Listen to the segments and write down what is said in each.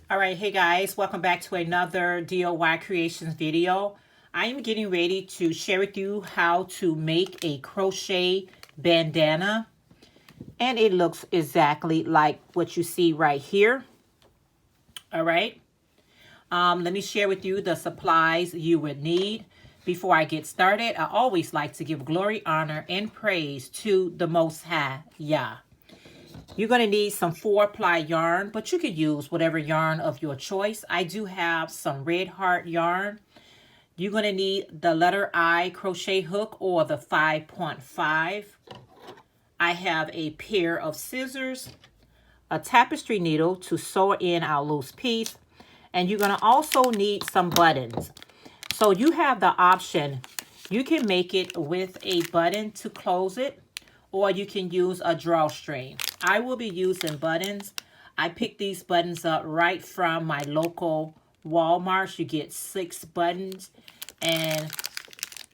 All right, hey guys, welcome back to another DIY Creations video. I am getting ready to share with you how to make a crochet bandana. And it looks exactly like what you see right here. All right. Let me share with you the supplies you would need. Before I get started, I always like to give glory, honor, and praise to the Most High, Yah. You're going to need some 4-ply yarn, but you could use whatever yarn of your choice. I do have some red heart yarn. You're going to need the letter I crochet hook or the 5.5. I have a pair of scissors, a tapestry needle to sew in our loose piece, and you're going to also need some buttons. So you have the option. You can make it with a button to close it, or you can use a drawstring. I will be using buttons. I picked these buttons up right from my local Walmart. You get 6 buttons, and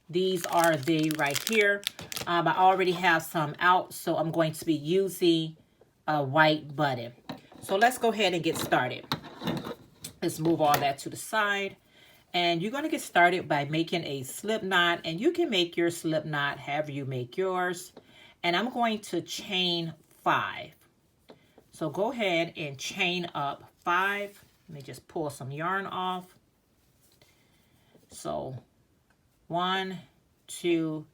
these are they right here. I already have some out, so I'm going to be using a white button. So let's go ahead and get started. Let's move all that to the side. And you're going to get started by making a slip knot, and you can make your slip knot however you make yours. And I'm going to chain 5. So go ahead and chain up 5. Let me just pull some yarn off. So 1, 2,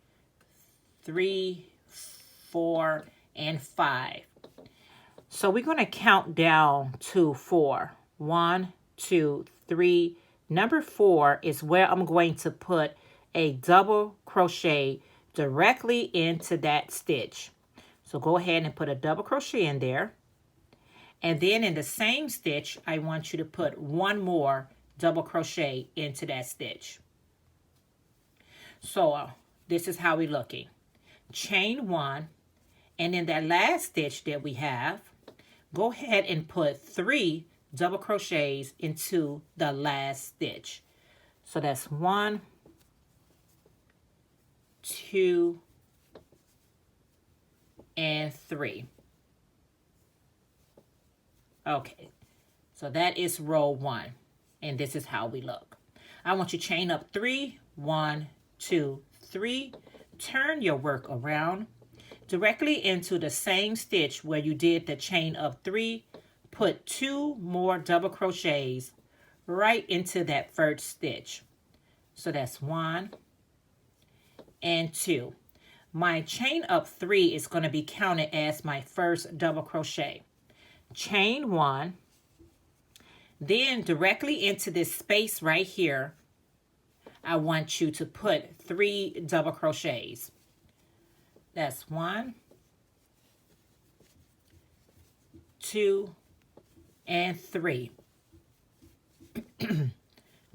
3, 4, and 5. So we're going to count down to 4. 1, 2, 3. Number 4 is where I'm going to put a double crochet directly into that stitch. So go ahead and put a double crochet in there. And then in the same stitch, I want you to put one more double crochet into that stitch. So this is how we're looking. Chain 1, and in that last stitch that we have, go ahead and put 3 double crochets into the last stitch. So that's 1, 2, and 3. Okay, so that is row 1, and this is how we look. I want you to chain up 3, 1, 2, 3. Turn your work around directly into the same stitch where you did the chain of 3. Put 2 more double crochets right into that first stitch. So that's 1 and 2. My chain up 3 is going to be counted as my first double crochet. Chain 1, then directly into this space right here, I want you to put 3 double crochets. That's 1, 2, and 3.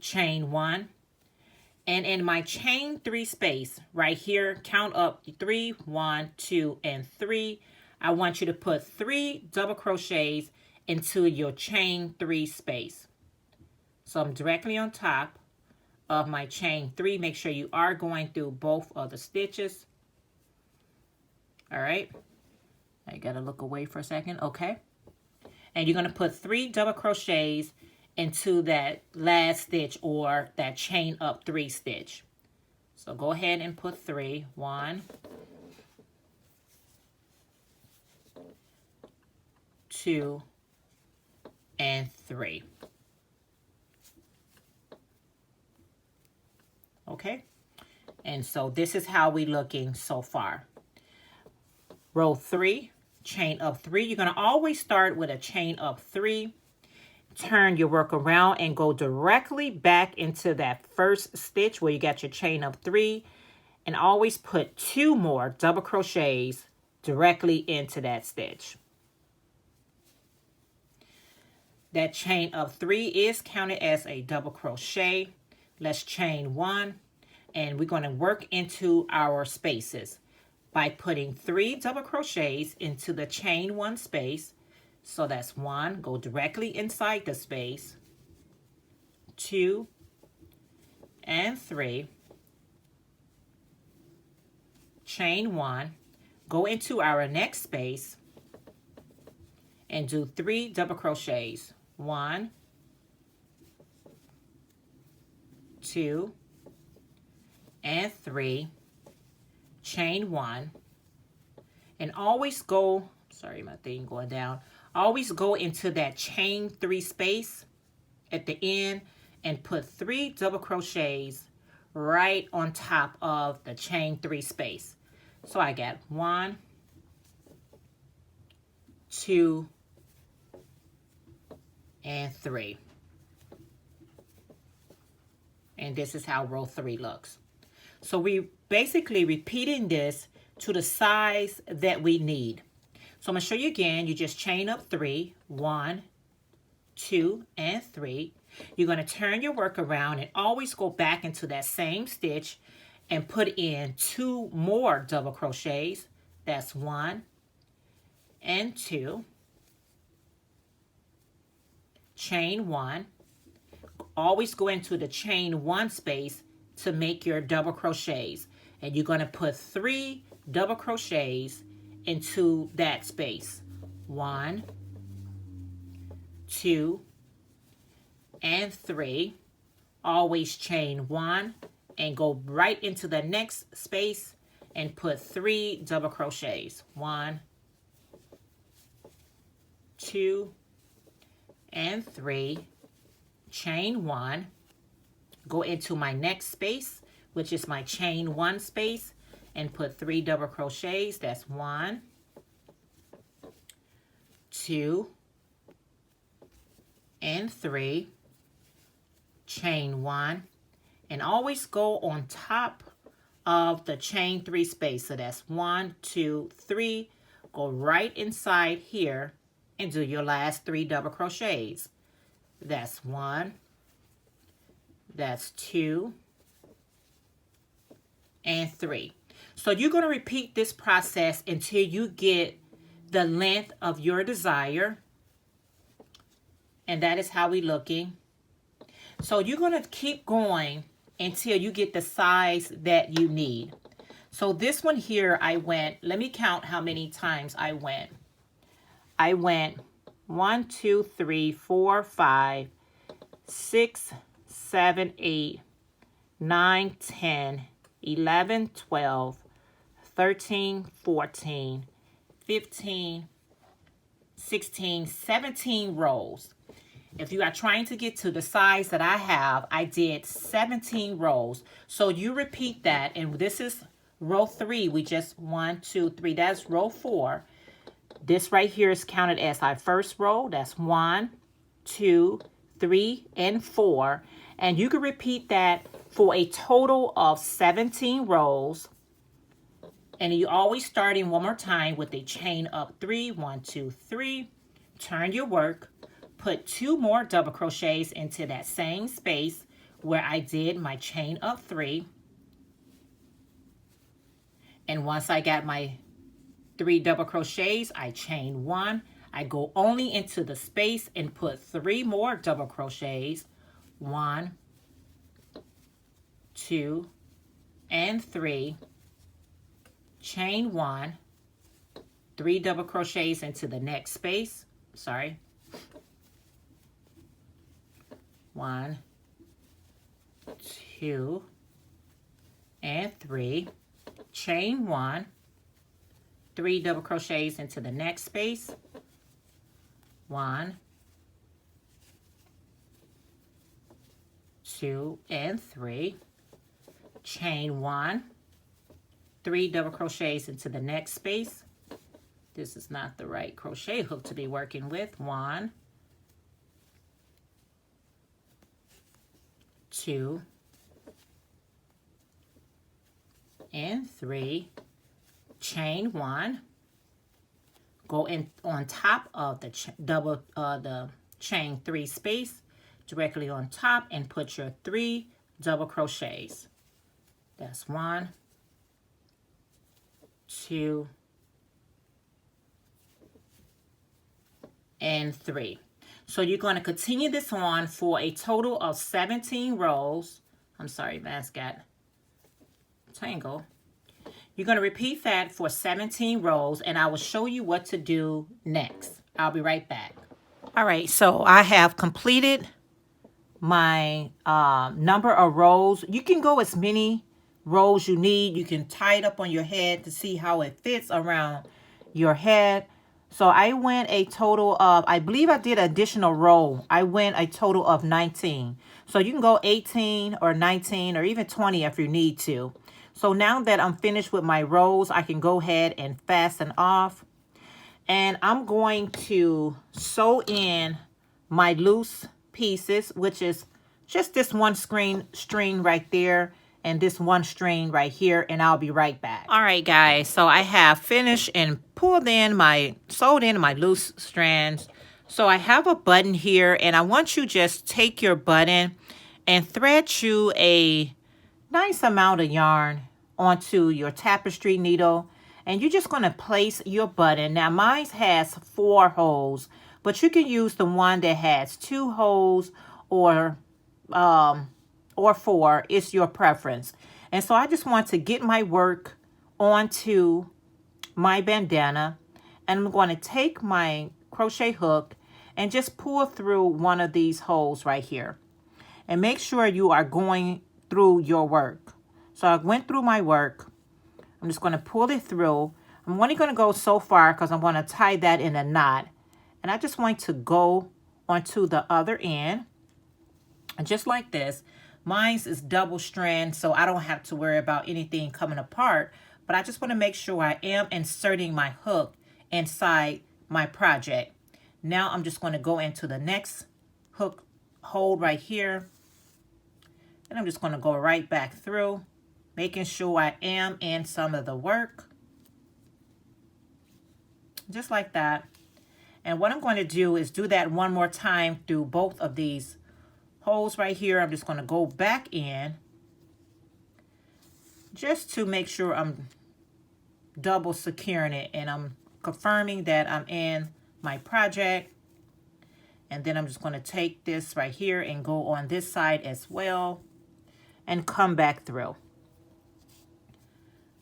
Chain 1. And in my chain 3 space right here, count up 3, 1, 2, and 3. I want you to put 3 double crochets into your chain 3 space. So I'm directly on top of my chain 3. Make sure you are going through both of the stitches. All right. I gotta look away for a second. Okay. And you're going to put 3 double crochets into that last stitch or that chain up 3 stitch. So go ahead and put 3. 1, 2, and 3. Okay. And so this is how we're looking so far. Row 3. Chain up 3. You're going to always start with a chain up 3. Turn your work around and go directly back into that first stitch where you got your chain up 3. And always put 2 more double crochets directly into that stitch. That chain up 3 is counted as a double crochet. Let's chain 1. And we're going to work into our spaces by putting 3 double crochets into the chain 1 space. So that's 1, go directly inside the space, 2, and 3, chain 1, go into our next space, and do 3 double crochets, 1, 2 and 3, chain 1, and always go, sorry, my thing going down, always go into that chain 3 space at the end and put 3 double crochets right on top of the chain 3 space. So I got 1, 2, and 3. And this is how row 3 looks. So we basically repeating this to the size that we need. So I'm going to show you again. You just chain up 3, 1, 2, and 3. You're going to turn your work around and always go back into that same stitch and put in 2 more double crochets. That's 1 and 2. Chain 1. Always go into the chain 1 space to make your double crochets. And you're going to put 3 double crochets into that space. 1, 2, and 3. Always chain 1 and go right into the next space and put 3 double crochets. 1, 2, and 3. Chain 1. Go into my next space, which is my chain 1 space, and put 3 double crochets. That's 1, 2, and 3. Chain 1, and always go on top of the chain 3 space. So that's 1, 2, 3. Go right inside here and do your last 3 double crochets. That's 1, that's 2, and 3. So you're going to repeat this process until you get the length of your desire. And that is how we're looking. So you're going to keep going until you get the size that you need. So this one here, I went, let me count how many times I went. I went 1, 2, 3, 4, 5, 6, 7, 8, 9, 10, 11, 12, 13, 14, 15, 16, 17 rows. If you are trying to get to the size that I have, I did 17 rows. So you repeat that, and this is row 3. We just 1, 2, 3. That's row 4. This right here is counted as our first row. That's 1, 2, 3, and 4. And you can repeat that for a total of 17 rows. And you always starting one more time with a chain up 3, 1, 2, 3. Turn your work. Put 2 more double crochets into that same space where I did my chain up 3. And once I got my 3 double crochets, I chain 1. I go only into the space and put 3 more double crochets. 1, 2, and 3. Chain 1. 3 double crochets into the next space. Sorry. 1, 2, and 3. Chain 1. 3 double crochets into the next space. 1, 2, and 3. Chain 1. 3 double crochets into the next space. This is not the right crochet hook to be working with. 1, 2, and 3. Chain 1. Go in on top of the the chain 3 space, directly on top, and put your 3 double crochets. That's 1, 2, and 3. So you're going to continue this on for a total of 17 rows. I'm sorry, mask got tangled. You're going to repeat that for 17 rows, and I will show you what to do next. I'll be right back. All right, so I have completed my number of rows. You can go as many rows you need. You can tie it up on your head to see how it fits around your head. So I went a total of, I believe I did an additional row. I went a total of 19. So you can go 18 or 19 or even 20 if you need to. So now that I'm finished with my rows, I can go ahead and fasten off. And I'm going to sew in my loose pieces, which is just this one string right there and this one string right here, and I'll be right back. All right, guys, so I have finished and sewed in my loose strands. So I have a button here, and I want you just take your button and thread you a nice amount of yarn onto your tapestry needle, and you're just going to place your button. Now mine has 4 holes, but you can use the one that has 2 holes or 4. It's your preference. And so I just want to get my work onto my bandana, and I'm going to take my crochet hook and just pull through one of these holes right here, and make sure you are going through your work. So I went through my work. I'm just going to pull it through. I'm only going to go so far because I want to tie that in a knot, and I just want to go onto the other end, and just like this. Mine is double strand, so I don't have to worry about anything coming apart, but I just want to make sure I am inserting my hook inside my project. Now I'm just going to go into the next hook hole right here, and I'm just going to go right back through, making sure I am in some of the work. Just like that. And what I'm going to do is do that one more time through both of these holes right here. I'm just going to go back in just to make sure I'm double securing it, and I'm confirming that I'm in my project. And then I'm just going to take this right here and go on this side as well and come back through.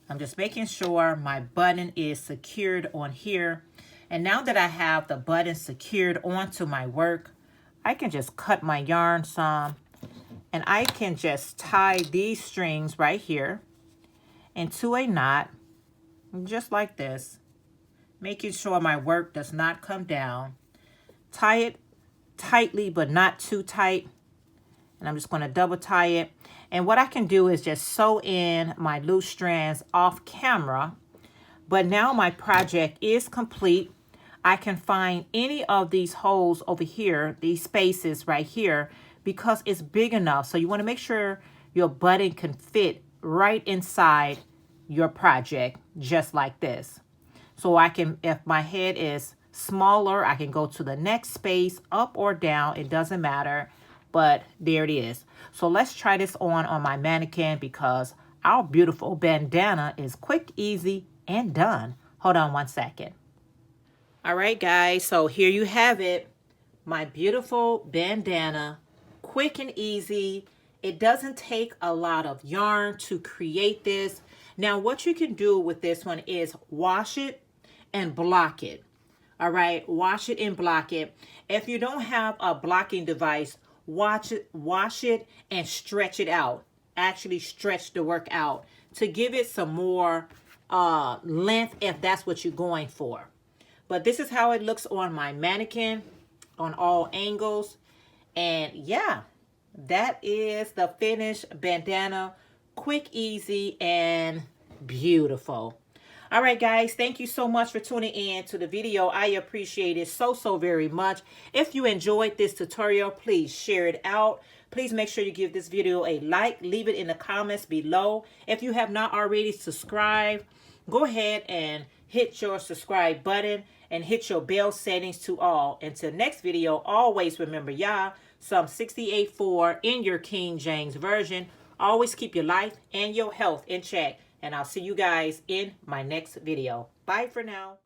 I'm just making sure my button is secured on here. And now that I have the button secured onto my work, I can just cut my yarn some, and I can just tie these strings right here into a knot, just like this, making sure my work does not come down. Tie it tightly, but not too tight. And I'm just going to double tie it. And what I can do is just sew in my loose strands off camera. But now my project is complete. I can find any of these holes over here, these spaces right here, because it's big enough. So you want to make sure your button can fit right inside your project, just like this. So I can, if my head is smaller, I can go to the next space, up or down, it doesn't matter, but there it is. So let's try this on my mannequin, because our beautiful bandana is quick, easy, and done. Hold on one second. All right, guys, so here you have it, my beautiful bandana, quick and easy. It doesn't take a lot of yarn to create this. Now, what you can do with this one is wash it and block it. All right, wash it and block it. If you don't have a blocking device, wash it and stretch it out. Actually stretch the work out to give it some more length if that's what you're going for. But this is how it looks on my mannequin on all angles. And yeah, that is the finished bandana. Quick, easy, and beautiful. All right, guys, thank you so much for tuning in to the video. I appreciate it so very much. If you enjoyed this tutorial, please share it out. Please make sure you give this video a like. Leave it in the comments below. If you have not already subscribed, go ahead and hit your subscribe button and hit your bell settings to all. Until next video, always remember, y'all, Psalm 68:4 in your King James Version. Always keep your life and your health in check. And I'll see you guys in my next video. Bye for now.